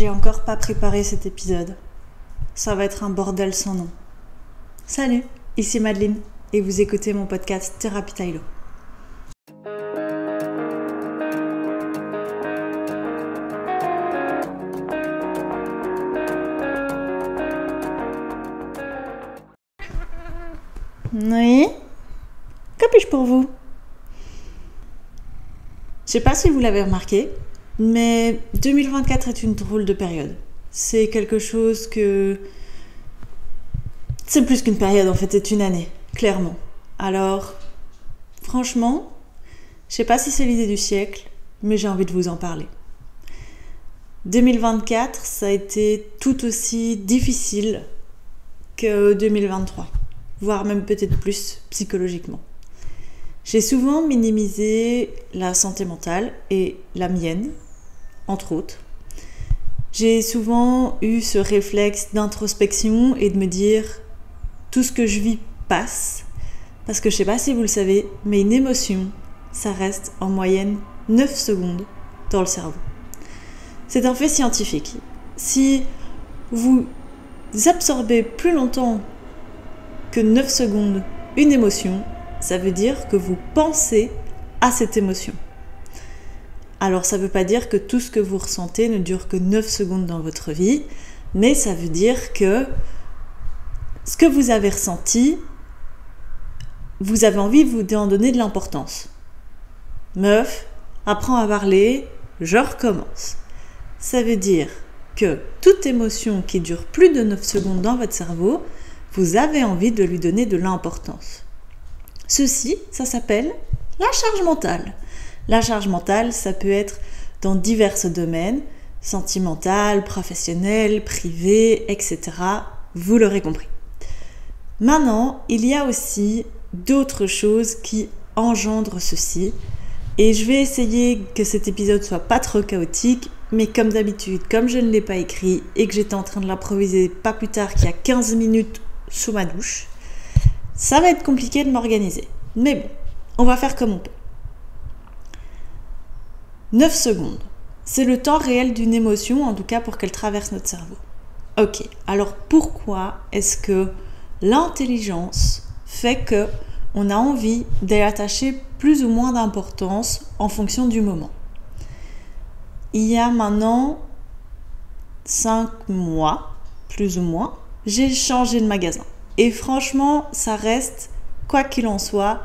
J'ai encore pas préparé cet épisode. Ça va être un bordel sans nom. Salut, ici Madeleine et vous écoutez mon podcast Thérapie Tailo. Oui? Que puis-je pour vous? Je sais pas si vous l'avez remarqué, mais 2024 est une drôle de période. C'est quelque chose que... C'est plus qu'une période en fait, c'est une année, clairement. Alors, franchement, je sais pas si c'est l'idée du siècle, mais j'ai envie de vous en parler. 2024, ça a été tout aussi difficile que 2023, voire même peut-être plus psychologiquement. J'ai souvent minimisé la santé mentale et la mienne, entre autres. J'ai souvent eu ce réflexe d'introspection et de me dire tout ce que je vis passe. Parce que je sais pas si vous le savez, mais une émotion, ça reste en moyenne 9 secondes dans le cerveau. C'est un fait scientifique. Si vous absorbez plus longtemps que 9 secondes une émotion, ça veut dire que vous pensez à cette émotion. Alors ça ne veut pas dire que tout ce que vous ressentez ne dure que 9 secondes dans votre vie, mais ça veut dire que ce que vous avez ressenti, vous avez envie d'en donner de l'importance. Meuf, apprends à parler, je recommence. Ça veut dire que toute émotion qui dure plus de 9 secondes dans votre cerveau, vous avez envie de lui donner de l'importance. Ceci, ça s'appelle la charge mentale. La charge mentale, ça peut être dans divers domaines, sentimental, professionnel, privé, etc. Vous l'aurez compris. Maintenant, il y a aussi d'autres choses qui engendrent ceci. Et je vais essayer que cet épisode soit pas trop chaotique, mais comme d'habitude, comme je ne l'ai pas écrit et que j'étais en train de l'improviser pas plus tard qu'il y a 15 minutes sous ma douche, ça va être compliqué de m'organiser. Mais bon, on va faire comme on peut. 9 secondes, c'est le temps réel d'une émotion, en tout cas pour qu'elle traverse notre cerveau. Ok, alors pourquoi est-ce que l'intelligence fait qu'on a envie d'y attacher plus ou moins d'importance en fonction du moment? Il y a maintenant 5 mois, plus ou moins, j'ai changé de magasin. Et franchement, ça reste, quoi qu'il en soit,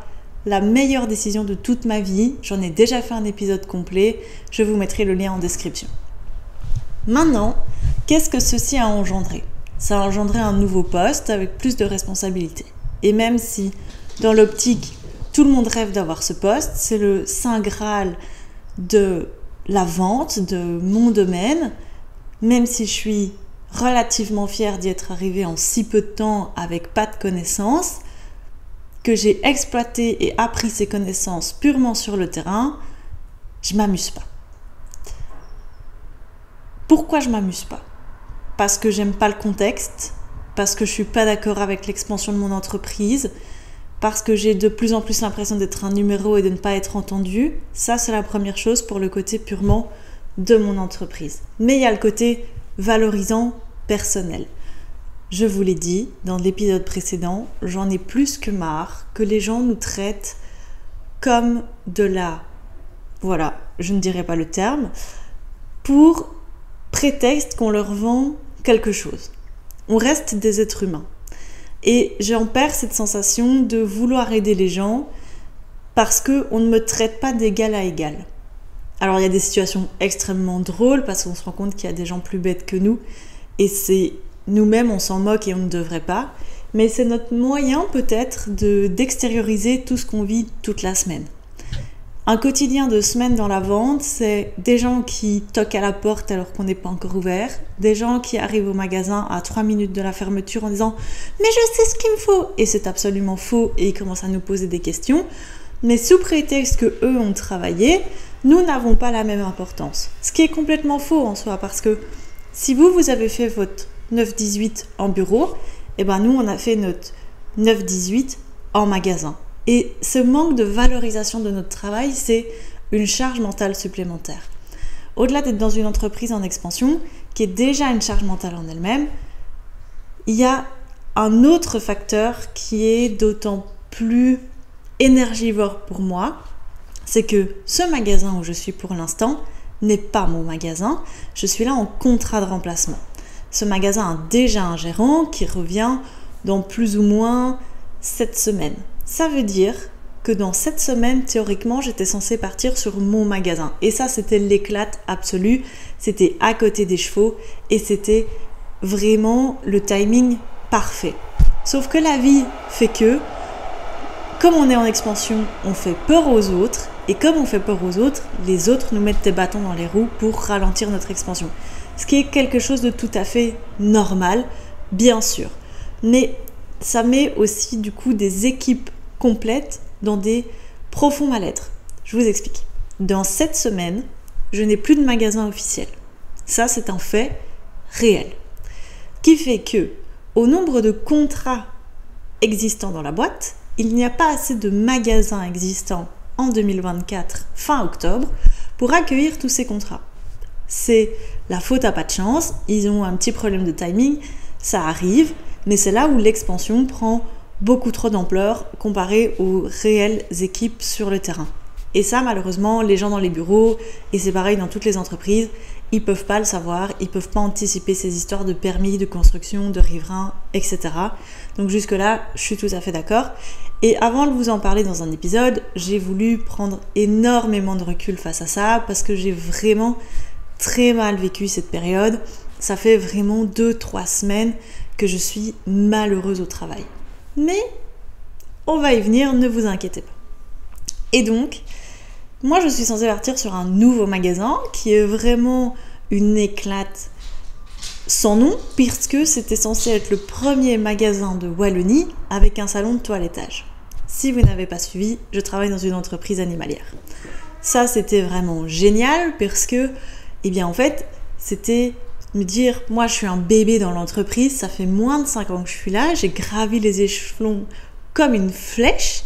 la meilleure décision de toute ma vie. J'en ai déjà fait un épisode complet. Je vous mettrai le lien en description. Maintenant, qu'est-ce que ceci a engendré? Ça a engendré un nouveau poste avec plus de responsabilités. Et même si, dans l'optique, tout le monde rêve d'avoir ce poste, c'est le saint graal de la vente, de mon domaine, même si je suis relativement fière d'y être arrivée en si peu de temps avec pas de connaissances, que j'ai exploité et appris ces connaissances purement sur le terrain, je m'amuse pas. Pourquoi je m'amuse pas? Parce que j'aime pas le contexte, parce que je suis pas d'accord avec l'expansion de mon entreprise, parce que j'ai de plus en plus l'impression d'être un numéro et de ne pas être entendue. Ça, c'est la première chose pour le côté purement de mon entreprise. Mais il y a le côté valorisant personnel. Je vous l'ai dit dans l'épisode précédent, j'en ai plus que marre que les gens nous traitent comme de la... Voilà, je ne dirai pas le terme, pour prétexte qu'on leur vend quelque chose. On reste des êtres humains. Et j'en perds cette sensation de vouloir aider les gens parce qu'on ne me traite pas d'égal à égal. Alors il y a des situations extrêmement drôles parce qu'on se rend compte qu'il y a des gens plus bêtes que nous et c'est nous-mêmes on s'en moque et on ne devrait pas, mais c'est notre moyen peut-être d'extérioriser tout ce qu'on vit toute la semaine. Un quotidien de semaine dans la vente, c'est des gens qui toquent à la porte alors qu'on n'est pas encore ouvert, des gens qui arrivent au magasin à 3 minutes de la fermeture en disant « mais je sais ce qu'il me faut » et c'est absolument faux et ils commencent à nous poser des questions, mais sous prétexte que eux ont travaillé, nous n'avons pas la même importance. Ce qui est complètement faux en soi parce que si vous avez fait votre 9-18 en bureau, et ben nous on a fait notre 9-18 en magasin. Et ce manque de valorisation de notre travail, c'est une charge mentale supplémentaire. Au-delà d'être dans une entreprise en expansion, qui est déjà une charge mentale en elle-même, il y a un autre facteur qui est d'autant plus énergivore pour moi, c'est que ce magasin où je suis pour l'instant n'est pas mon magasin, je suis là en contrat de remplacement. Ce magasin a déjà un gérant qui revient dans plus ou moins 7 semaines. Ça veut dire que dans 7 semaines, théoriquement, j'étais censée partir sur mon magasin. Et ça, c'était l'éclate absolue, c'était à côté des chevaux et c'était vraiment le timing parfait. Sauf que la vie fait que, comme on est en expansion, on fait peur aux autres. Et comme on fait peur aux autres, les autres nous mettent des bâtons dans les roues pour ralentir notre expansion. Ce qui est quelque chose de tout à fait normal, bien sûr. Mais ça met aussi du coup des équipes complètes dans des profonds mal-être. Je vous explique. Dans 7 semaines, je n'ai plus de magasin officiel. Ça, c'est un fait réel. Qui fait que, au nombre de contrats existants dans la boîte, il n'y a pas assez de magasins existants en 2024, fin octobre, pour accueillir tous ces contrats. C'est la faute à pas de chance, ils ont un petit problème de timing, ça arrive, mais c'est là où l'expansion prend beaucoup trop d'ampleur comparé aux réelles équipes sur le terrain. Et ça, malheureusement, les gens dans les bureaux, et c'est pareil dans toutes les entreprises, ils peuvent pas le savoir, ils peuvent pas anticiper ces histoires de permis, de construction, de riverains, etc. Donc jusque-là, je suis tout à fait d'accord. Et avant de vous en parler dans un épisode, j'ai voulu prendre énormément de recul face à ça parce que j'ai vraiment très mal vécu cette période. Ça fait vraiment 2-3 semaines que je suis malheureuse au travail. Mais on va y venir, ne vous inquiétez pas. Et donc, moi je suis censée partir sur un nouveau magasin qui est vraiment une éclate sans nom, puisque c'était censé être le premier magasin de Wallonie avec un salon de toilettage. Si vous n'avez pas suivi, je travaille dans une entreprise animalière. Ça, c'était vraiment génial parce que, en fait, c'était me dire, moi, je suis un bébé dans l'entreprise, ça fait moins de 5 ans que je suis là, j'ai gravi les échelons comme une flèche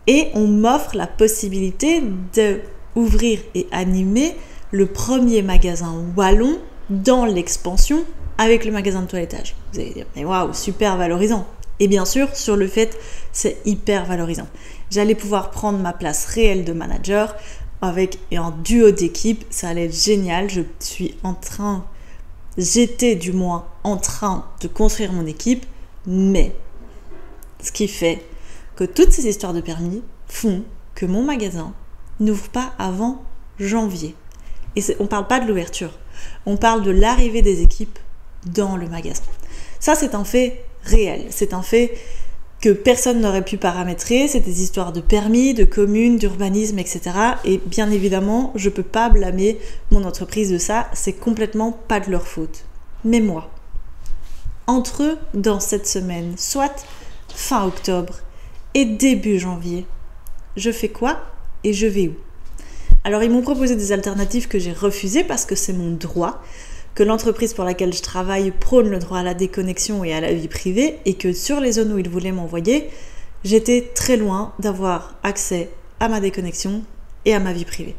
et on m'offre la possibilité d'ouvrir et animer le premier magasin wallon dans l'expansion avec le magasin de toilettage. Vous allez dire, mais waouh, super valorisant. Et bien sûr, sur le fait, c'est hyper valorisant. J'allais pouvoir prendre ma place réelle de manager avec un duo d'équipe, ça allait être génial. J'étais du moins en train de construire mon équipe, mais ce qui fait que toutes ces histoires de permis font que mon magasin n'ouvre pas avant janvier. Et on ne parle pas de l'ouverture, on parle de l'arrivée des équipes dans le magasin. Ça, c'est un fait réel, c'est un fait que personne n'aurait pu paramétrer, c'est des histoires de permis, de communes, d'urbanisme, etc. Et bien évidemment, je ne peux pas blâmer mon entreprise de ça, c'est complètement pas de leur faute. Mais moi, entre eux, dans cette semaine, soit fin octobre et début janvier, je fais quoi et je vais où? Alors ils m'ont proposé des alternatives que j'ai refusées parce que c'est mon droit, que l'entreprise pour laquelle je travaille prône le droit à la déconnexion et à la vie privée et que sur les zones où ils voulaient m'envoyer, j'étais très loin d'avoir accès à ma déconnexion et à ma vie privée.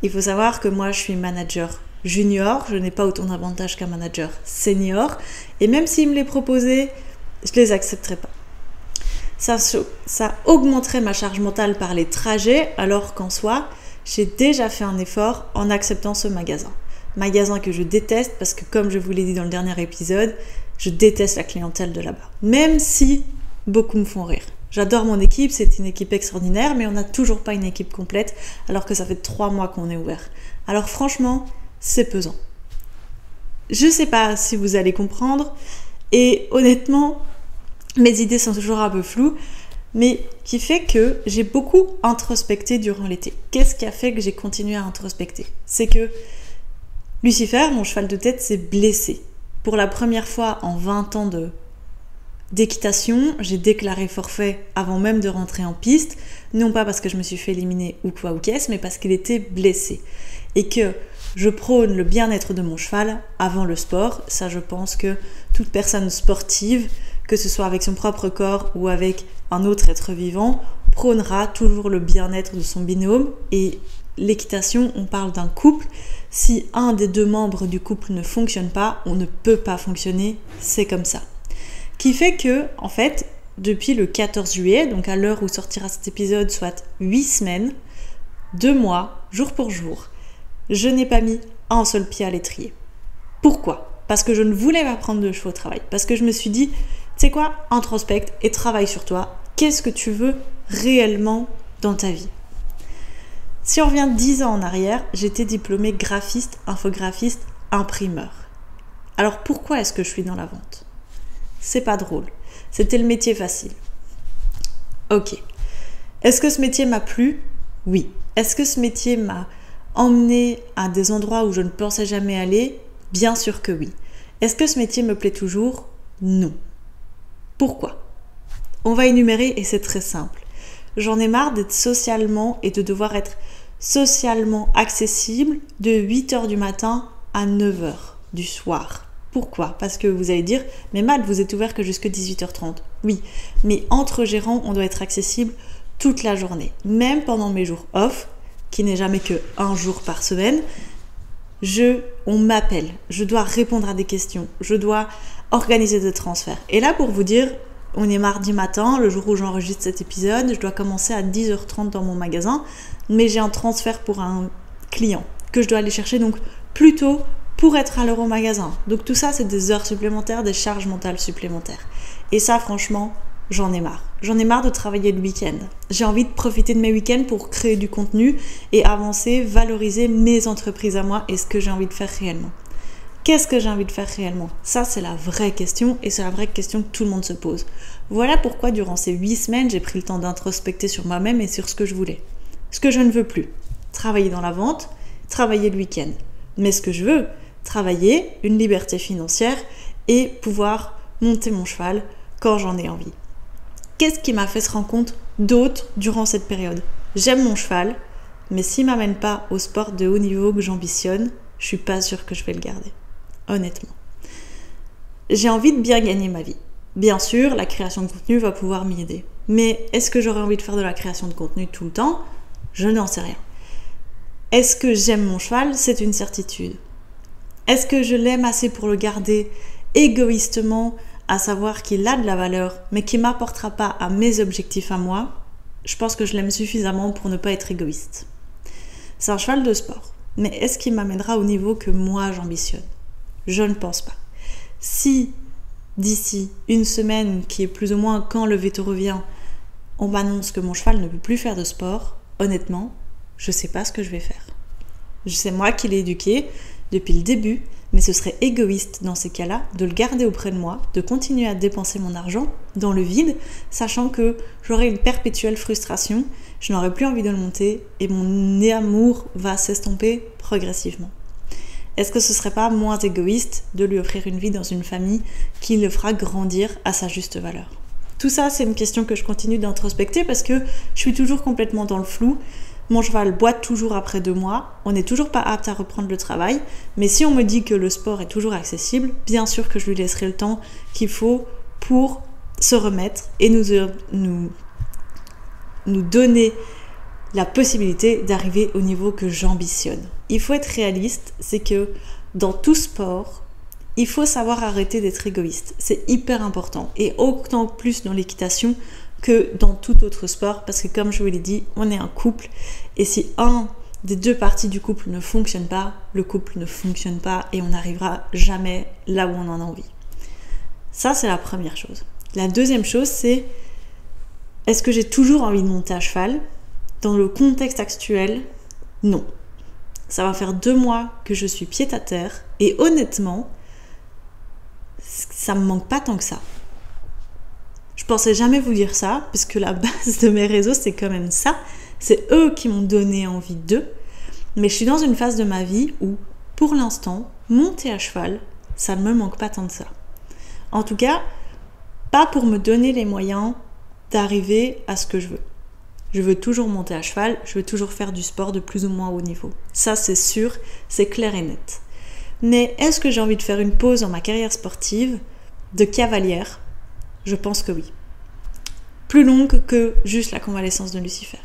Il faut savoir que moi je suis manager junior, je n'ai pas autant d'avantages qu'un manager senior et même s'ils me les proposaient, je les accepterais pas. Ça augmenterait ma charge mentale par les trajets alors qu'en soi, j'ai déjà fait un effort en acceptant ce magasin. Magasin que je déteste parce que comme je vous l'ai dit dans le dernier épisode, je déteste la clientèle de là-bas. Même si beaucoup me font rire. J'adore mon équipe, c'est une équipe extraordinaire, mais on n'a toujours pas une équipe complète alors que ça fait 3 mois qu'on est ouvert. Alors franchement, c'est pesant. Je sais pas si vous allez comprendre et honnêtement, mes idées sont toujours un peu floues, mais qui fait que j'ai beaucoup introspecté durant l'été. Qu'est-ce qui a fait que j'ai continué à introspecter? C'est que Lucifer, mon cheval de tête, s'est blessé. Pour la première fois en 20 ans d'équitation, j'ai déclaré forfait avant même de rentrer en piste, non pas parce que je me suis fait éliminer ou quoi ou qu'est-ce, mais parce qu'il était blessé. Et que je prône le bien-être de mon cheval avant le sport. Ça, je pense que toute personne sportive, que ce soit avec son propre corps ou avec un autre être vivant, prônera toujours le bien-être de son binôme. Et l'équitation, on parle d'un couple. Si un des deux membres du couple ne fonctionne pas, on ne peut pas fonctionner, c'est comme ça. Qui fait que, en fait, depuis le 14 juillet, donc à l'heure où sortira cet épisode, soit 8 semaines, 2 mois, jour pour jour, je n'ai pas mis un seul pied à l'étrier. Pourquoi ? Parce que je ne voulais pas prendre de chevaux au travail. Parce que je me suis dit, tu sais quoi, introspecte et travaille sur toi. Qu'est-ce que tu veux réellement dans ta vie ? Si on revient 10 ans en arrière, j'étais diplômée graphiste, infographiste, imprimeur. Alors pourquoi est-ce que je suis dans la vente ? C'est pas drôle. C'était le métier facile. Ok. Est-ce que ce métier m'a plu ? Oui. Est-ce que ce métier m'a emmené à des endroits où je ne pensais jamais aller ? Bien sûr que oui. Est-ce que ce métier me plaît toujours ? Non. Pourquoi ? On va énumérer et c'est très simple. J'en ai marre d'être socialement et de devoir être socialement accessible de 8h du matin à 9h du soir. Pourquoi ? Parce que vous allez dire, mais Matt, vous êtes ouvert que jusque 18h30. Oui, mais entre gérants, on doit être accessible toute la journée. Même pendant mes jours off, qui n'est jamais que un jour par semaine, on m'appelle, je dois répondre à des questions, je dois organiser des transferts. Et là, pour vous dire, on est mardi matin, le jour où j'enregistre cet épisode, je dois commencer à 10h30 dans mon magasin, mais j'ai un transfert pour un client que je dois aller chercher donc plus tôt pour être à l'heure au magasin. Donc tout ça, c'est des heures supplémentaires, des charges mentales supplémentaires. Et ça, franchement, j'en ai marre. J'en ai marre de travailler le week-end. J'ai envie de profiter de mes week-ends pour créer du contenu et avancer, valoriser mes entreprises à moi et ce que j'ai envie de faire réellement. Qu'est-ce que j'ai envie de faire réellement ? Ça, c'est la vraie question et c'est la vraie question que tout le monde se pose. Voilà pourquoi, durant ces 8 semaines, j'ai pris le temps d'introspecter sur moi-même et sur ce que je voulais. Ce que je ne veux plus, travailler dans la vente, travailler le week-end. Mais ce que je veux, travailler, une liberté financière et pouvoir monter mon cheval quand j'en ai envie. Qu'est-ce qui m'a fait se rendre compte d'autre durant cette période ? J'aime mon cheval, mais s'il ne m'amène pas au sport de haut niveau que j'ambitionne, je ne suis pas sûre que je vais le garder. Honnêtement. J'ai envie de bien gagner ma vie. Bien sûr, la création de contenu va pouvoir m'y aider. Mais est-ce que j'aurais envie de faire de la création de contenu tout le temps ? Je n'en sais rien. Est-ce que j'aime mon cheval ? C'est une certitude. Est-ce que je l'aime assez pour le garder égoïstement, à savoir qu'il a de la valeur, mais qui ne m'apportera pas à mes objectifs à moi ? Je pense que je l'aime suffisamment pour ne pas être égoïste. C'est un cheval de sport. Mais est-ce qu'il m'amènera au niveau que moi j'ambitionne ? Je ne pense pas. Si d'ici une semaine, qui est plus ou moins quand le veto revient, on m'annonce que mon cheval ne peut plus faire de sport, honnêtement, je ne sais pas ce que je vais faire. C'est moi qui l'ai éduqué depuis le début, mais ce serait égoïste dans ces cas-là de le garder auprès de moi, de continuer à dépenser mon argent dans le vide, sachant que j'aurai une perpétuelle frustration, je n'aurai plus envie de le monter et mon amour va s'estomper progressivement. Est-ce que ce serait pas moins égoïste de lui offrir une vie dans une famille qui le fera grandir à sa juste valeur ? Tout ça, c'est une question que je continue d'introspecter parce que je suis toujours complètement dans le flou. Mon cheval boite toujours après 2 mois, on n'est toujours pas apte à reprendre le travail, mais si on me dit que le sport est toujours accessible, bien sûr que je lui laisserai le temps qu'il faut pour se remettre et nous donner la possibilité d'arriver au niveau que j'ambitionne. Il faut être réaliste, c'est que dans tout sport, il faut savoir arrêter d'être égoïste. C'est hyper important et autant plus dans l'équitation que dans tout autre sport parce que comme je vous l'ai dit, on est un couple et si un des 2 parties du couple ne fonctionne pas, le couple ne fonctionne pas et on n'arrivera jamais là où on en a envie. Ça, c'est la première chose. La deuxième chose, c'est est-ce que j'ai toujours envie de monter à cheval ? Dans le contexte actuel, non. Ça va faire 2 mois que je suis pied à terre et honnêtement, ça me manque pas tant que ça. Je pensais jamais vous dire ça, parce que la base de mes réseaux, c'est quand même ça. C'est eux qui m'ont donné envie d'eux. Mais je suis dans une phase de ma vie où, pour l'instant, monter à cheval, ça ne me manque pas tant de ça. En tout cas, pas pour me donner les moyens d'arriver à ce que je veux. Je veux toujours monter à cheval, je veux toujours faire du sport de plus ou moins haut niveau. Ça, c'est sûr, c'est clair et net. Mais est-ce que j'ai envie de faire une pause dans ma carrière sportive de cavalière ? Je pense que oui. Plus longue que juste la convalescence de Lucifer.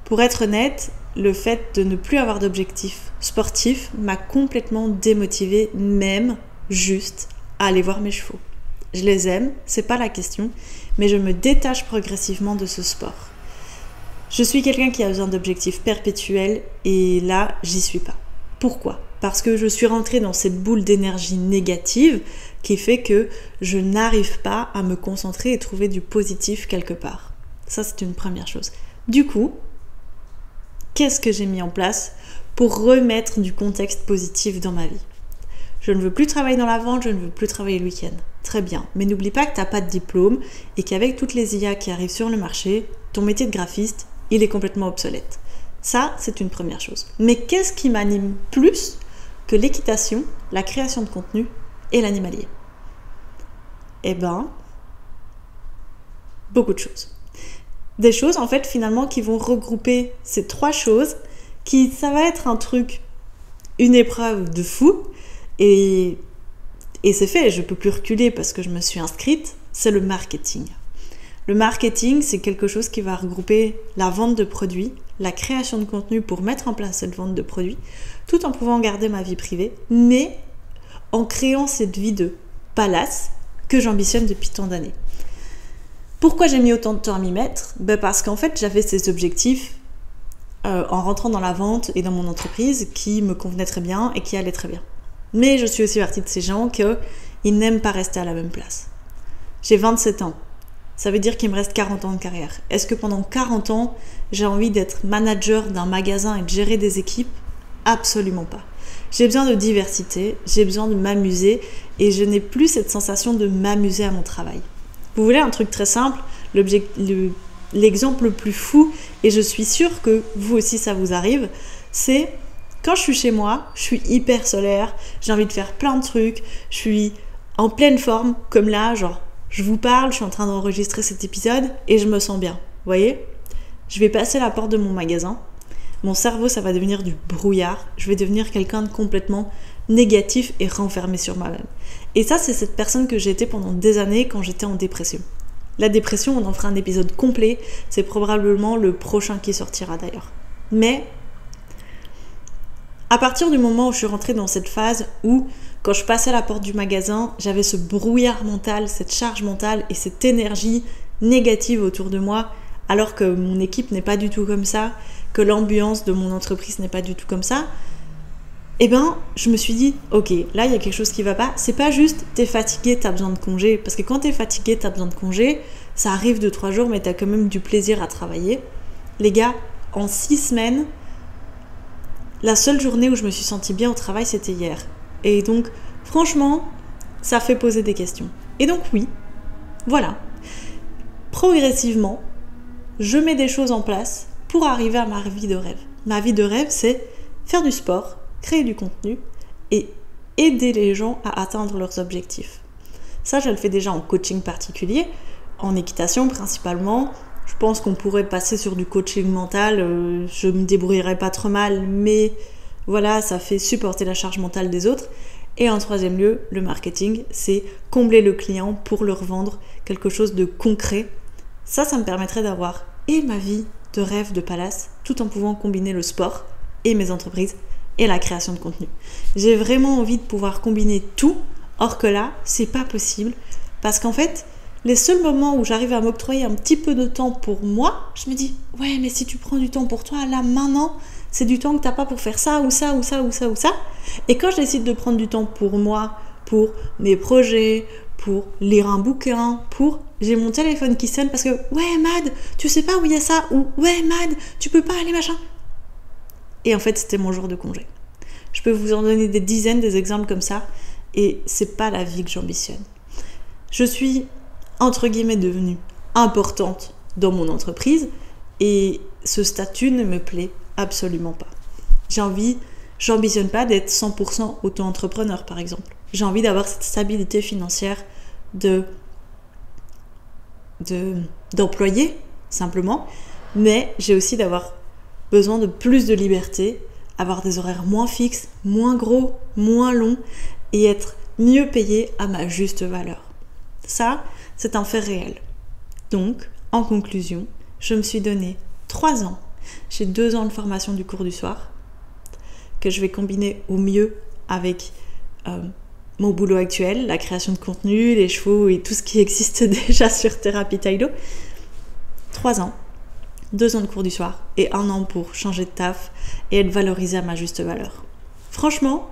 Pour être honnête, le fait de ne plus avoir d'objectif sportif m'a complètement démotivée, même juste à aller voir mes chevaux. Je les aime, c'est pas la question, mais je me détache progressivement de ce sport. Je suis quelqu'un qui a besoin d'objectifs perpétuels et là, j'y suis pas. Pourquoi ? Parce que je suis rentrée dans cette boule d'énergie négative qui fait que je n'arrive pas à me concentrer et trouver du positif quelque part. Ça, c'est une première chose. Du coup, qu'est-ce que j'ai mis en place pour remettre du contexte positif dans ma vie ? Je ne veux plus travailler dans la vente, je ne veux plus travailler le week-end. Très bien, mais n'oublie pas que tu n'as pas de diplôme et qu'avec toutes les IA qui arrivent sur le marché, ton métier de graphiste, il est complètement obsolète. Ça, c'est une première chose. Mais qu'est-ce qui m'anime plus que l'équitation, la création de contenu et l'animalier ? Eh ben, beaucoup de choses. Des choses, en fait, finalement, qui vont regrouper ces trois choses, ça va être un truc, une épreuve de fou, et c'est fait, je peux plus reculer parce que je me suis inscrite, c'est le marketing. Le marketing, c'est quelque chose qui va regrouper la vente de produits, la création de contenu pour mettre en place cette vente de produits, tout en pouvant garder ma vie privée, mais en créant cette vie de palace que j'ambitionne depuis tant d'années. Pourquoi j'ai mis autant de temps à m'y mettre ? Parce qu'en fait, j'avais ces objectifs en rentrant dans la vente et dans mon entreprise qui me convenaient très bien et qui allaient très bien. Mais je suis aussi partie de ces gens qu'ils n'aiment pas rester à la même place. J'ai 27 ans. Ça veut dire qu'il me reste 40 ans de carrière. Est-ce que pendant 40 ans, j'ai envie d'être manager d'un magasin et de gérer des équipes ? Absolument pas. J'ai besoin de diversité, j'ai besoin de m'amuser et je n'ai plus cette sensation de m'amuser à mon travail. Vous voulez un truc très simple ? L'exemple le plus fou, et je suis sûre que vous aussi ça vous arrive, c'est quand je suis chez moi, je suis hyper solaire, j'ai envie de faire plein de trucs, je suis en pleine forme, comme là, genre je vous parle, je suis en train d'enregistrer cet épisode et je me sens bien. Vous voyez ? Je vais passer la porte de mon magasin, mon cerveau ça va devenir du brouillard, je vais devenir quelqu'un de complètement négatif et renfermé sur moi-même. Et ça, c'est cette personne que j'ai été pendant des années quand j'étais en dépression. La dépression, on en fera un épisode complet, c'est probablement le prochain qui sortira d'ailleurs. Mais à partir du moment où je suis rentrée dans cette phase où, quand je passais à la porte du magasin, j'avais ce brouillard mental, cette charge mentale et cette énergie négative autour de moi, alors que mon équipe n'est pas du tout comme ça, que l'ambiance de mon entreprise n'est pas du tout comme ça, eh ben, je me suis dit, ok, là, il y a quelque chose qui va pas. C'est pas juste, t'es fatigué, t'as besoin de congé. Parce que quand t'es fatigué, t'as besoin de congé, ça arrive 2-3 jours, mais t'as quand même du plaisir à travailler. Les gars, en 6 semaines, la seule journée où je me suis sentie bien au travail, c'était hier. Et donc, franchement, ça fait poser des questions. Et donc, oui, voilà. Progressivement, je mets des choses en place pour arriver à ma vie de rêve. Ma vie de rêve, c'est faire du sport, créer du contenu et aider les gens à atteindre leurs objectifs. Ça, je le fais déjà en coaching particulier, en équitation principalement. Je pense qu'on pourrait passer sur du coaching mental, je me débrouillerai pas trop mal, mais voilà, ça fait supporter la charge mentale des autres. Et en troisième lieu, le marketing, c'est combler le client pour leur vendre quelque chose de concret. Ça me permettrait d'avoir et ma vie de rêve de palace, tout en pouvant combiner le sport et mes entreprises et la création de contenu. J'ai vraiment envie de pouvoir combiner tout, or que là, c'est pas possible, parce qu'en fait, les seuls moments où j'arrive à m'octroyer un petit peu de temps pour moi, je me dis, ouais, mais si tu prends du temps pour toi, là, maintenant, c'est du temps que t'as pas pour faire ça, ou ça, ou ça, ou ça, ou ça. Et quand je décide de prendre du temps pour moi, pour mes projets, pour lire un bouquin, j'ai mon téléphone qui sonne parce que, ouais, Mad, tu sais pas où il y a ça, ou ouais, Mad, tu peux pas aller, machin. Et en fait, c'était mon jour de congé. Je peux vous en donner des dizaines, des exemples comme ça, et c'est pas la vie que j'ambitionne. Je suis, entre guillemets, devenue importante dans mon entreprise, et ce statut ne me plaît absolument pas. J'ambitionne pas d'être 100% auto-entrepreneur, par exemple. J'ai envie d'avoir cette stabilité financière d'employé, simplement, mais j'ai aussi d'avoir besoin de plus de liberté, avoir des horaires moins fixes, moins gros, moins longs et être mieux payé à ma juste valeur. Ça, c'est un fait réel. Donc, en conclusion, je me suis donné 3 ans J'ai 2 ans de formation du cours du soir que je vais combiner au mieux avec mon boulot actuel, la création de contenu, les chevaux et tout ce qui existe déjà sur Thérapie Taïlo. 3 ans, 2 ans de cours du soir et 1 an pour changer de taf et être valorisée à ma juste valeur. Franchement,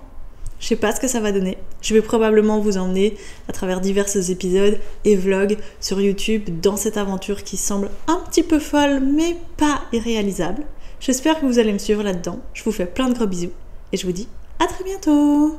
je sais pas ce que ça va donner. Je vais probablement vous emmener à travers divers épisodes et vlogs sur YouTube dans cette aventure qui semble un petit peu folle mais pas irréalisable. J'espère que vous allez me suivre là-dedans. Je vous fais plein de gros bisous et je vous dis à très bientôt.